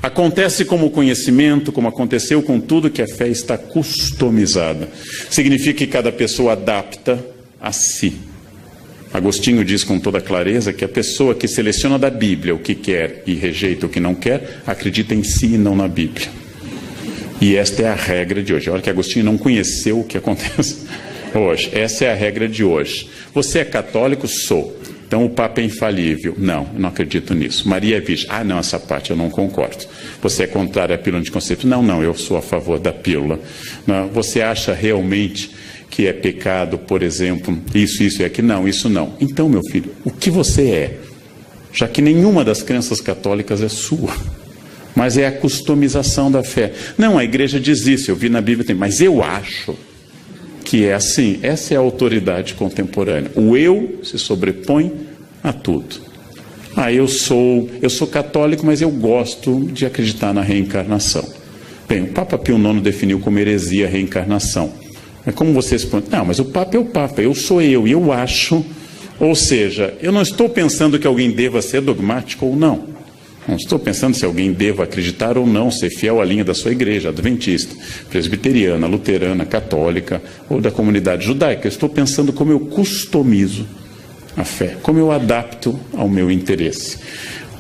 Acontece como conhecimento, como aconteceu com tudo, que a fé está customizada. Significa que cada pessoa adapta a si. Agostinho diz com toda clareza que a pessoa que seleciona da Bíblia o que quer e rejeita o que não quer, acredita em si e não na Bíblia. E esta é a regra de hoje. Olha que Agostinho não conheceu o que acontece hoje. Essa é a regra de hoje. Você é católico? Sou. Então o Papa é infalível. Não, eu não acredito nisso. Maria é virgem. Ah, não, essa parte eu não concordo. Você é contrário à pílula anticonceptiva? Não, eu sou a favor da pílula. Não, você acha realmente que é pecado, por exemplo, isso e aquilo? Não, isso não. Então, meu filho, o que você é? Já que nenhuma das crenças católicas é sua. Mas é a customização da fé. Não, a igreja diz isso, eu vi na Bíblia, mas eu acho que é assim. Essa é a autoridade contemporânea. O eu se sobrepõe a tudo. Eu sou católico, mas eu gosto de acreditar na reencarnação. Bem, o Papa Pio IX definiu como heresia a reencarnação. Mas como vocês põem? Não, mas o Papa é o Papa, eu sou eu, e eu acho. Ou seja, eu não estou pensando que alguém deva ser dogmático ou não. Não estou pensando se alguém deva acreditar ou não, ser fiel à linha da sua igreja, adventista, presbiteriana, luterana, católica ou da comunidade judaica. Eu estou pensando como eu customizo a fé, como eu adapto ao meu interesse.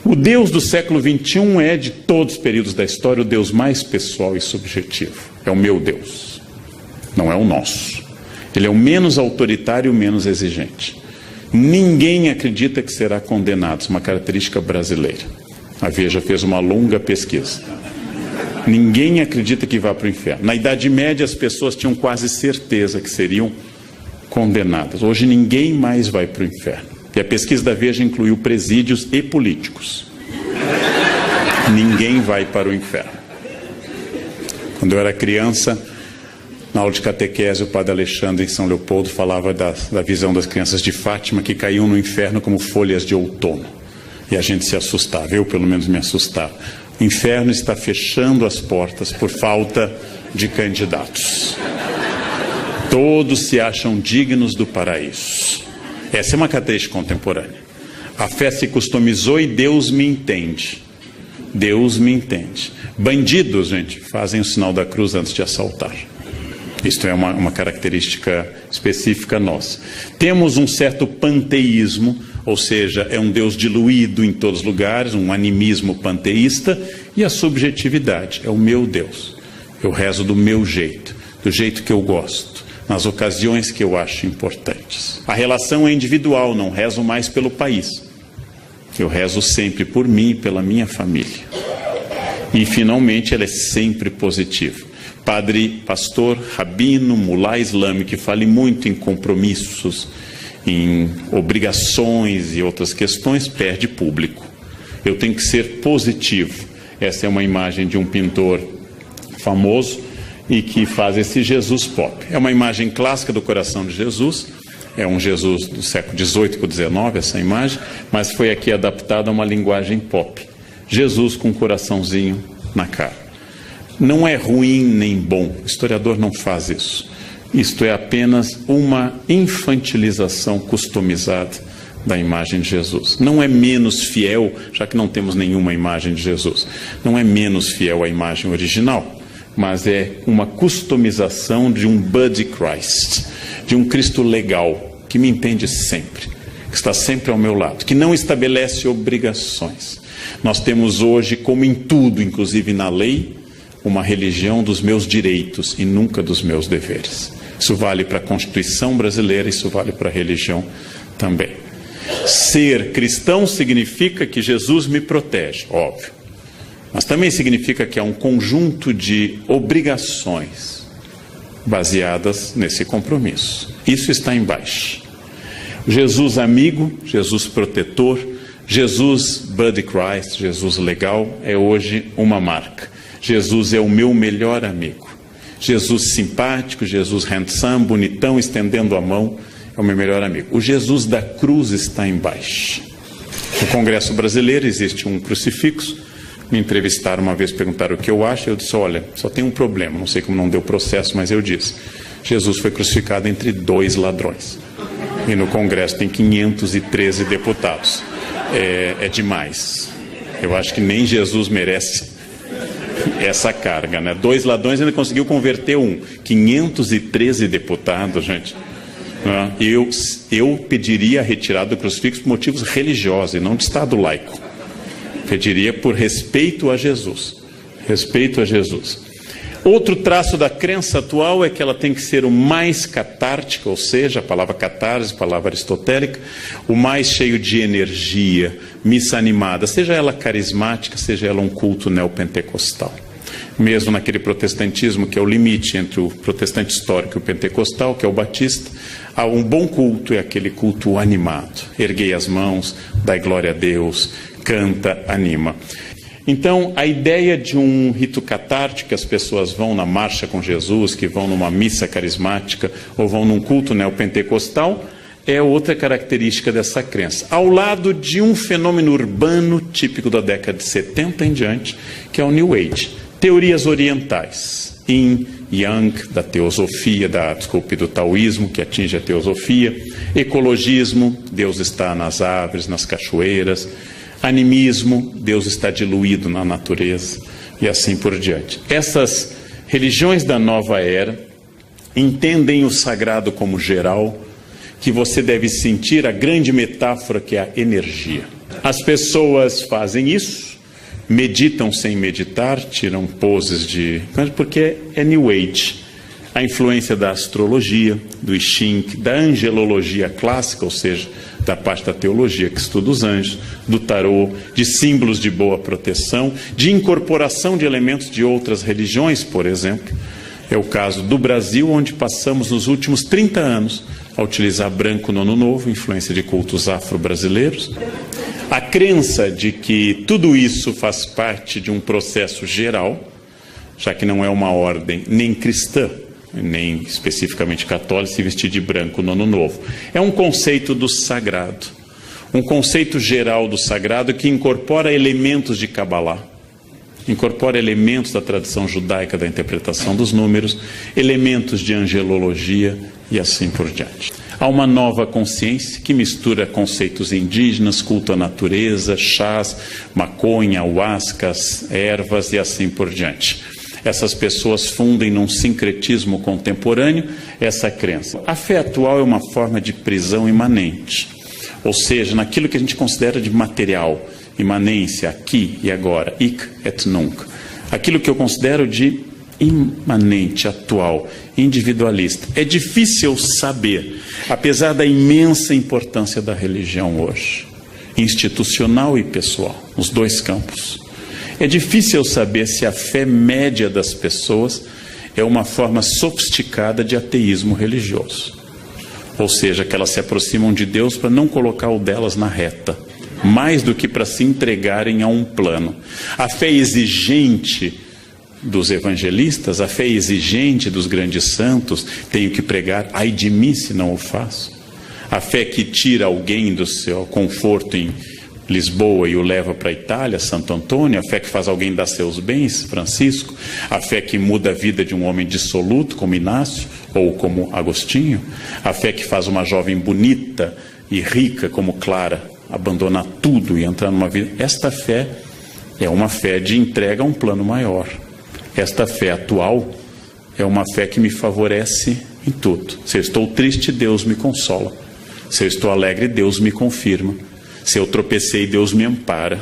O Deus do século XXI é, de todos os períodos da história, o Deus mais pessoal e subjetivo. É o meu Deus, não é o nosso. Ele é o menos autoritário e o menos exigente. Ninguém acredita que será condenado, isso é uma característica brasileira. A Veja fez uma longa pesquisa. Ninguém acredita que vá para o inferno. Na Idade Média, as pessoas tinham quase certeza que seriam condenadas. Hoje, ninguém mais vai para o inferno. E a pesquisa da Veja incluiu presídios e políticos. Ninguém vai para o inferno. Quando eu era criança, na aula de catequese, o padre Alexandre, em São Leopoldo, falava da visão das crianças de Fátima que caíam no inferno como folhas de outono. E a gente se assustava, eu pelo menos me assustava. O inferno está fechando as portas por falta de candidatos. Todos se acham dignos do paraíso. Essa é uma característica contemporânea. A fé se customizou e Deus me entende. Deus me entende. Bandidos, gente, fazem o sinal da cruz antes de assaltar. Isto é uma característica específica nossa. Temos um certo panteísmo, ou seja, é um Deus diluído em todos os lugares, um animismo panteísta, e a subjetividade, é o meu Deus. Eu rezo do meu jeito, do jeito que eu gosto, nas ocasiões que eu acho importantes. A relação é individual, não rezo mais pelo país. Eu rezo sempre por mim e pela minha família. E, finalmente, ela é sempre positiva. Padre, pastor, rabino, mulá islâmico, que fale muito em compromissos, em obrigações e outras questões, perde público. Eu tenho que ser positivo. Essa é uma imagem de um pintor famoso e que faz esse Jesus pop. É uma imagem clássica do coração de Jesus, é um Jesus do século XVIII para o XIX, essa imagem, mas foi aqui adaptada a uma linguagem pop. Jesus com um coraçãozinho na cara. Não é ruim nem bom, o historiador não faz isso. Isto é apenas uma infantilização customizada da imagem de Jesus. Não é menos fiel, já que não temos nenhuma imagem de Jesus. Não é menos fiel à imagem original, mas é uma customização de um Buddy Christ, de um Cristo legal, que me entende sempre, que está sempre ao meu lado, que não estabelece obrigações. Nós temos hoje, como em tudo, inclusive na lei, uma religião dos meus direitos e nunca dos meus deveres. Isso vale para a Constituição brasileira, isso vale para a religião também. Ser cristão significa que Jesus me protege, óbvio. Mas também significa que há um conjunto de obrigações baseadas nesse compromisso. Isso está embaixo. Jesus amigo, Jesus protetor, Jesus Buddy Christ, Jesus legal, é hoje uma marca. Jesus é o meu melhor amigo. Jesus simpático, Jesus handsome, bonitão, estendendo a mão, é o meu melhor amigo. O Jesus da cruz está embaixo. No Congresso Brasileiro existe um crucifixo. Me entrevistaram uma vez, perguntaram o que eu acho. Eu disse, olha, só tem um problema, não sei como não deu processo, mas eu disse. Jesus foi crucificado entre 2 ladrões. E no Congresso tem 513 deputados. É demais. Eu acho que nem Jesus merece essa carga, né? 2 ladrões ainda conseguiu converter um. 513 deputados, gente. Eu pediria a retirada do crucifixo por motivos religiosos e não de Estado laico. Pediria por respeito a Jesus. Respeito a Jesus. Outro traço da crença atual é que ela tem que ser o mais catártica, ou seja, a palavra catarse, palavra aristotélica, o mais cheio de energia, missa animada, seja ela carismática, seja ela um culto neopentecostal. Mesmo naquele protestantismo que é o limite entre o protestante histórico e o pentecostal, que é o batista, há um bom culto, é aquele culto animado. Erguei as mãos, dai glória a Deus, canta, anima. Então, a ideia de um rito catártico, que as pessoas vão na marcha com Jesus, que vão numa missa carismática ou vão num culto neopentecostal, é outra característica dessa crença. Ao lado de um fenômeno urbano típico da década de 70 em diante, que é o New Age. Teorias orientais, Yin, Yang, da teosofia, do taoísmo, que atinge a teosofia, ecologismo, Deus está nas árvores, nas cachoeiras, animismo, Deus está diluído na natureza, e assim por diante. Essas religiões da nova era entendem o sagrado como geral, que você deve sentir a grande metáfora que é a energia. As pessoas fazem isso, meditam sem meditar, tiram poses porque é New Age. A influência da astrologia, do I Ching, da angelologia clássica, ou seja, da parte da teologia que estuda os anjos, do tarô, de símbolos de boa proteção, de incorporação de elementos de outras religiões, por exemplo. É o caso do Brasil, onde passamos nos últimos 30 anos a utilizar branco no Ano Novo, influência de cultos afro-brasileiros. A crença de que tudo isso faz parte de um processo geral, já que não é uma ordem nem cristã, nem especificamente católica, se vestir de branco no Ano Novo. É um conceito do sagrado, um conceito geral do sagrado que incorpora elementos de Kabbalah, incorpora elementos da tradição judaica da interpretação dos números, elementos de angelologia e assim por diante. Há uma nova consciência que mistura conceitos indígenas, culto à natureza, chás, maconha, ayahuascas, ervas e assim por diante. Essas pessoas fundem num sincretismo contemporâneo essa crença. A fé atual é uma forma de prisão imanente, ou seja, naquilo que a gente considera de material, imanência, aqui e agora, hic et nunc. Aquilo que eu considero de imanente, atual, individualista. É difícil saber, apesar da imensa importância da religião hoje, institucional e pessoal, os dois campos. É difícil saber se a fé média das pessoas é uma forma sofisticada de ateísmo religioso. Ou seja, que elas se aproximam de Deus para não colocar o delas na reta, mais do que para se entregarem a um plano. A fé exigente dos evangelistas, a fé exigente dos grandes santos, tenho que pregar, ai de mim se não o faço. A fé que tira alguém do seu conforto em Lisboa e o leva para a Itália, Santo Antônio, a fé que faz alguém dar seus bens, Francisco, a fé que muda a vida de um homem dissoluto, como Inácio, ou como Agostinho, a fé que faz uma jovem bonita e rica, como Clara, abandonar tudo e entrar numa vida. Esta fé é uma fé de entrega a um plano maior. Esta fé atual é uma fé que me favorece em tudo. Se eu estou triste, Deus me consola. Se eu estou alegre, Deus me confirma. Se eu tropecei, Deus me ampara.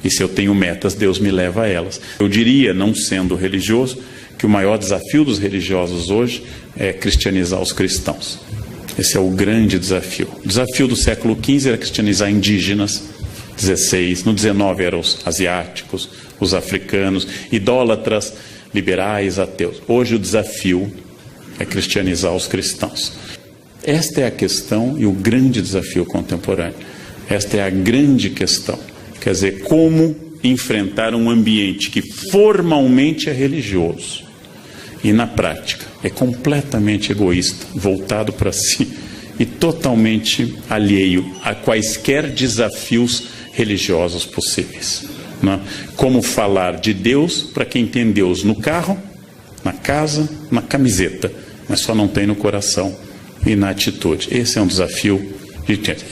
E se eu tenho metas, Deus me leva a elas. Eu diria, não sendo religioso, que o maior desafio dos religiosos hoje é cristianizar os cristãos. Esse é o grande desafio. O desafio do século XV era cristianizar indígenas, 16, no 19 eram os asiáticos, os africanos, idólatras, liberais, ateus. Hoje o desafio é cristianizar os cristãos. Esta é a questão e o grande desafio contemporâneo. Esta é a grande questão. Quer dizer, como enfrentar um ambiente que formalmente é religioso e na prática é completamente egoísta, voltado para si e totalmente alheio a quaisquer desafios religiosos possíveis. Né? Como falar de Deus para quem tem Deus no carro, na casa, na camiseta, mas só não tem no coração e na atitude. Esse é um desafio.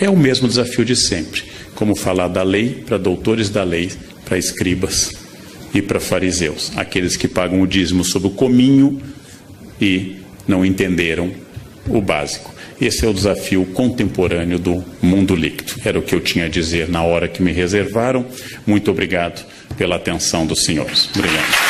É o mesmo desafio de sempre. Como falar da lei para doutores da lei, para escribas, e para fariseus, aqueles que pagam o dízimo sob o cominho e não entenderam o básico. Esse é o desafio contemporâneo do mundo líquido. Era o que eu tinha a dizer na hora que me reservaram. Muito obrigado pela atenção dos senhores. Obrigado.